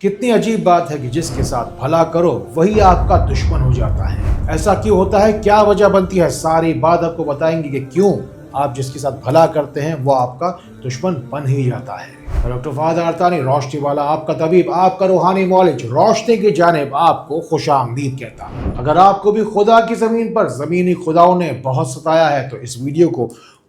कितनी अजीब बात है कि जिसके साथ भला करो वही आपका दुश्मन हो जाता है। ऐसा क्यों होता है, क्या वजह बनती है, सारी बात आपको बताएंगे कि क्यों आप जिसके साथ भला करते हैं वो आपका दुश्मन बन ही जाता है। डॉक्टर फहद अरतानी, रोशनी वाला, आपका तबीब, आपका रूहानी मौलिज, रोशनी की जानिब आपको खुशामदीद कहता है। अगर आपको भी खुदा की जमीन पर जमीनी खुदाओं ने बहुत सताया है तो इस वीडियो को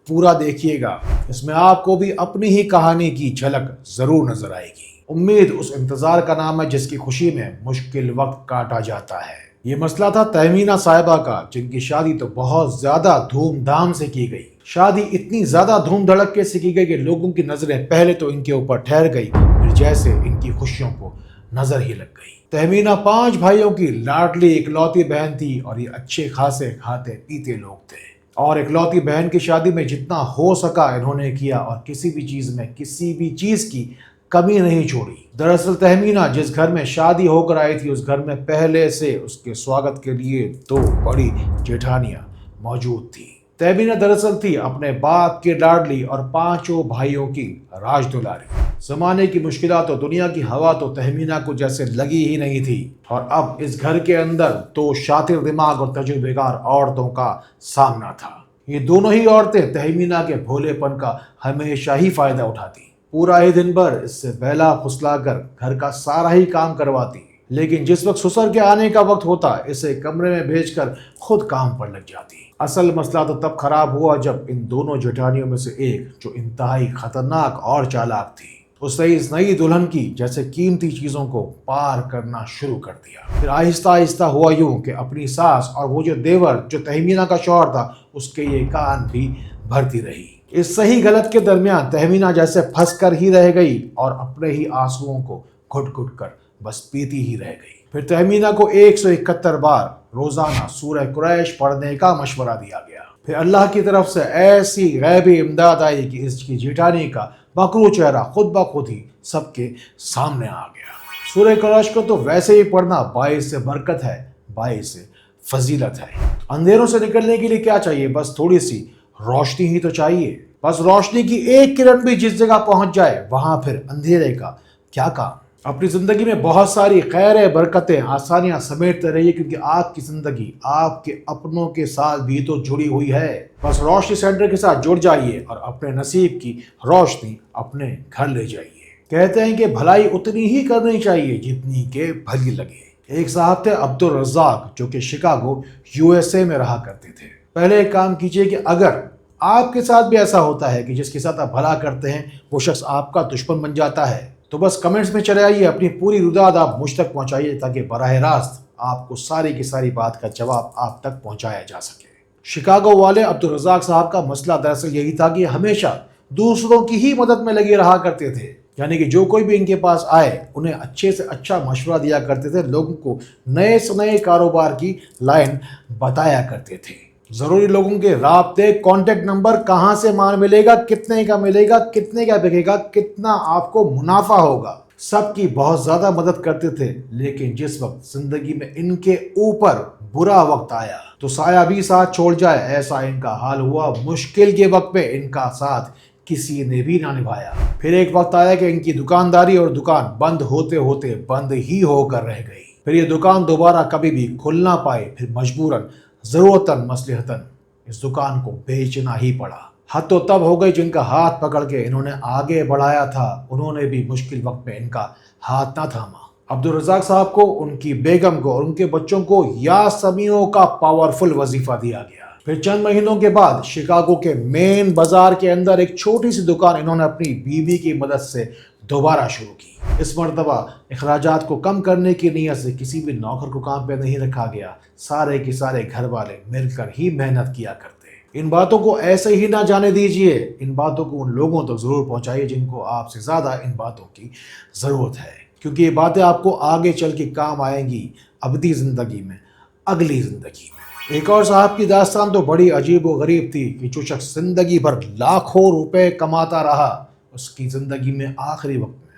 पूरा देखिएगा। इसमें आपको भी अपनी ही कहानी की झलक जरूर नजर आएगी। उम्मीद उस इंतजार का नाम है जिसकी खुशी में मुश्किल वक्त काटा जाता है। ये मसला था तहमीना साहिबा का, जिनकी शादी तो बहुत ज्यादा धूमधाम से की गई। शादी इतनी ज्यादा धूम धड़के से की गई कि लोगों की नजरें पहले तो इनके ऊपर ठहर गई, फिर जैसे इनकी खुशियों को नजर ही लग गई। तहमीना 5 भाइयों की लाडली इकलौती बहन थी और ये अच्छे खासे खाते पीते लोग थे। और इकलौती बहन की शादी में जितना हो सका इन्होंने किया और किसी भी चीज की कमी नहीं छोड़ी। दरअसल तहमीना जिस घर में शादी होकर आई थी उस घर में पहले से उसके स्वागत के लिए 2 बड़ी जेठानियां मौजूद थी। तहमीना दरअसल थी अपने बाप की लाडली और 5 भाइयों की राज दुलारी। जमाने की मुश्किलात और दुनिया की हवा तो तहमीना को जैसे लगी ही नहीं थी और अब इस घर के अंदर 2 शातिर दिमाग और तजुर्बेकार औरतों का सामना था। ये दोनों ही औरतें तहमीना के भोलेपन का हमेशा ही फायदा उठाती, पूरा ही दिन भर इससे बहला फुसलाकर घर का सारा ही काम करवाती, लेकिन जिस वक्त ससुर के आने का वक्त होता इसे कमरे में भेजकर खुद काम पर लग जाती। असल मसला तो तब खराब हुआ जब इन दोनों जेठानियों में से एक, जो इंतहाई खतरनाक और चालाक थी, उसने इस नई दुल्हन की जैसे कीमती चीजों को पार करना शुरू कर दिया। फिर आहिस्ता आहिस्ता हुआ यूं कि अपनी सास और वो जो देवर जो तहमीना का शौहर था उसके ये कान भी भरती रही। इस सही गलत के दरमियान तहमीना जैसे फंस कर ही रह गई और अपने ही आंसुओं को घुट घुट कर बस पीती ही रह गई। फिर तहमीना को 171 बार रोजाना सूरह कुरैश पढ़ने का मशवरा दिया गया। फिर अल्लाह की तरफ से ऐसी गैबी इमदाद आई कि इसकी जेठानी का मकरू चेहरा खुद ब खुद ही सबके सामने आ गया। सूरह कुरैश को तो वैसे ही पढ़ना बाइस से बरकत है, बाइस से फजीलत है। अंधेरों से निकलने के लिए क्या चाहिए, बस थोड़ी सी रोशनी ही तो चाहिए। बस रोशनी की एक किरण भी जिस जगह पहुंच जाए वहां फिर अंधेरे का क्या काम। अपनी जिंदगी में बहुत सारी खैर बरकतें आसानियां समेटते रहिए, क्योंकि आपकी जिंदगी आपके अपनों के साथ भी तो जुड़ी हुई है। बस रोशनी सेंटर के साथ जुड़ जाइए और अपने नसीब की रोशनी अपने घर ले जाइए। कहते हैं कि भलाई उतनी ही करनी चाहिए जितनी के भली लगे। एक साहब थे अब्दुल रज़्ज़ाक, जो कि शिकागो USA में रहा करते थे। पहले एक काम कीजिए कि अगर आपके साथ भी ऐसा होता है कि जिसके साथ आप भला करते हैं वो शख्स आपका दुश्मन बन जाता है, तो बस कमेंट्स में चले आइए, अपनी पूरी रुदाद आप मुझ तक पहुंचाइए ताकि बराह रास्त आपको सारी की सारी बात का जवाब आप तक पहुंचाया जा सके। शिकागो वाले अब्दुल रज़्ज़ाक साहब का मसला दरअसल यही था कि हमेशा दूसरों की ही मदद में लगे रहा करते थे। यानी कि जो कोई भी इनके पास आए उन्हें अच्छे से अच्छा मशवरा दिया करते थे, लोगों को नए से नए कारोबार की लाइन बताया करते थे। जरूरी लोगों के राब्ते, कांटेक्ट नंबर, कहां से माल मिलेगा, कितने का मिलेगा, कितने का बिकेगा, कितना आपको मुनाफा होगा, सबकी बहुत ज्यादा मदद करते थे। लेकिन जिस वक्त जिंदगी में इनके ऊपर बुरा वक्त आया तो साया भी साथ छोड़ जाए, ऐसा इनका हाल हुआ। मुश्किल के वक्त पे इनका साथ किसी ने भी ना निभाया। फिर एक वक्त आया कि इनकी दुकानदारी और दुकान बंद होते होते बंद ही होकर रह गई। फिर ये दुकान दोबारा कभी भी खुल ना पाई। फिर मजबूरन जरूरतन मसलहतन इस दुकान को बेचना ही पड़ा। हद तो तब हो गई जिनका हाथ पकड़ के इन्होंने आगे बढ़ाया था उन्होंने भी मुश्किल वक्त में इनका हाथ ना थामा। अब्दुल रज़्ज़ाक साहब को, उनकी बेगम को और उनके बच्चों को यासमीनों का पावरफुल वजीफा दिया गया। फिर चंद महीनों के बाद शिकागो के मेन बाजार के अंदर एक छोटी सी दुकान इन्होंने अपनी बीवी की मदद से दोबारा शुरू की। इस मर्तबा अखराजात को कम करने की नीयत से किसी भी नौकर को काम पे नहीं रखा गया। सारे के सारे घर वाले मिलकर ही मेहनत किया करते। इन बातों को ऐसे ही ना जाने दीजिए, इन बातों को उन लोगों तक जरूर पहुंचाइए जिनको आपसे ज्यादा इन बातों की जरूरत है, क्योंकि ये बातें आपको आगे चल के काम आएंगी अबदी जिंदगी में, अगली जिंदगी में। एक और साहब की दास्तान तो बड़ी अजीब व गरीब थी कि जो शख्स जिंदगी भर लाखों रुपए कमाता रहा उसकी जिंदगी में आखिरी वक्त में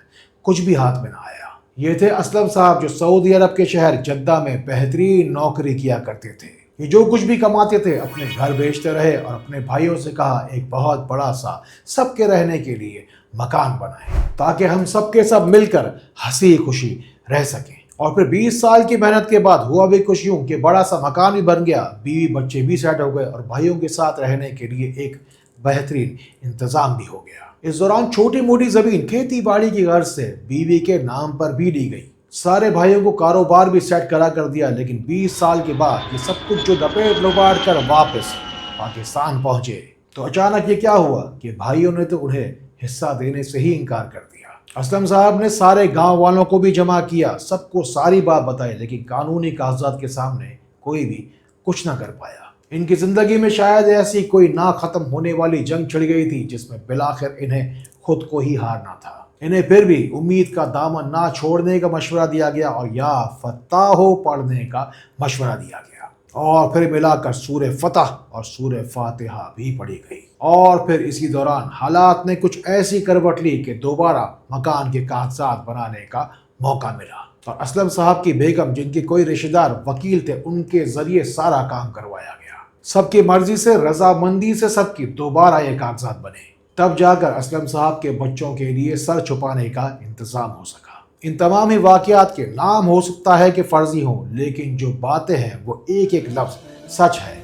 कुछ भी हाथ में ना आया। ये थे असलम साहब, जो सऊदी अरब के शहर जद्दा में बेहतरीन नौकरी किया करते थे। ये जो कुछ भी कमाते थे अपने घर बेचते रहे और अपने भाइयों से कहा एक बहुत बड़ा सा सबके रहने के लिए मकान बनाए ताकि हम सब के सब मिलकर हंसी खुशी रह सकें। और फिर 20 साल की मेहनत के बाद हुआ भी कुछ यूं कि बड़ा सा मकान भी बन गया, बीवी बच्चे भी सेट हो गए और भाइयों के साथ रहने के लिए एक बेहतरीन इंतजाम भी हो गया। इस दौरान छोटी मोटी जमीन खेती बाड़ी की गर्ज से बीवी के नाम पर भी ली गई। सारे भाइयों को कारोबार भी सेट करा कर दिया। लेकिन 20 साल के बाद ये सब कुछ जो लपेट लुबाट कर वापस पाकिस्तान पहुंचे तो अचानक ये क्या हुआ कि भाइयों ने तो उन्हें हिस्सा देने से ही इनकार कर दिया। असलम साहब ने सारे गांव वालों को भी जमा किया, सबको सारी बात बताई, लेकिन कानूनी कागजात के सामने कोई भी कुछ ना कर पाया। इनकी जिंदगी में शायद ऐसी कोई ना खत्म होने वाली जंग छिड़ गई थी जिसमें बिलाखिर इन्हें खुद को ही हारना था। इन्हें फिर भी उम्मीद का दामन ना छोड़ने का मशवरा दिया गया और या फताहो पढ़ने का मशवरा दिया गया और फिर मिलाकर सूरे फतह और सूरे फातिहा भी पढ़ी गई। और फिर इसी दौरान हालात ने कुछ ऐसी करवट ली कि दोबारा मकान के कागजात बनाने का मौका मिला और असलम साहब की बेगम, जिनके कोई रिश्तेदार वकील थे, उनके जरिए सारा काम करवाया गया। सबकी मर्जी से, रजामंदी से सबकी दोबारा ये कागजात बने। तब जाकर असलम साहब के बच्चों के लिए सर छुपाने का इंतजाम हो सका। इन तमाम ही वाकयात के नाम हो सकता है कि फर्जी हों, लेकिन जो बातें हैं वो एक एक लफ्ज सच है,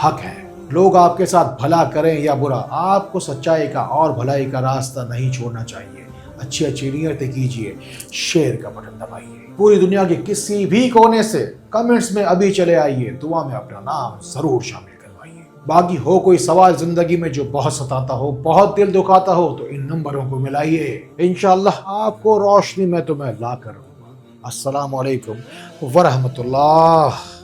हक है। लोग आपके साथ भला करें या बुरा, आपको सच्चाई का और भलाई का रास्ता नहीं छोड़ना चाहिए। अच्छी अच्छी नियतें कीजिए, शेयर का बटन दबाइए। पूरी दुनिया के किसी भी कोने से कमेंट्स में अभी चले आइए, दुआ में अपना नाम जरूर शामिल करवाइए। बाकी हो कोई सवाल जिंदगी में जो बहुत सताता हो, बहुत दिल दुखाता हो, तो इन नंबरों को मिलाइए, इंशाअल्लाह आपको रोशनी में तो मैं ला कर। अस्सलाम वालेकुम वरहमतुल्लाह।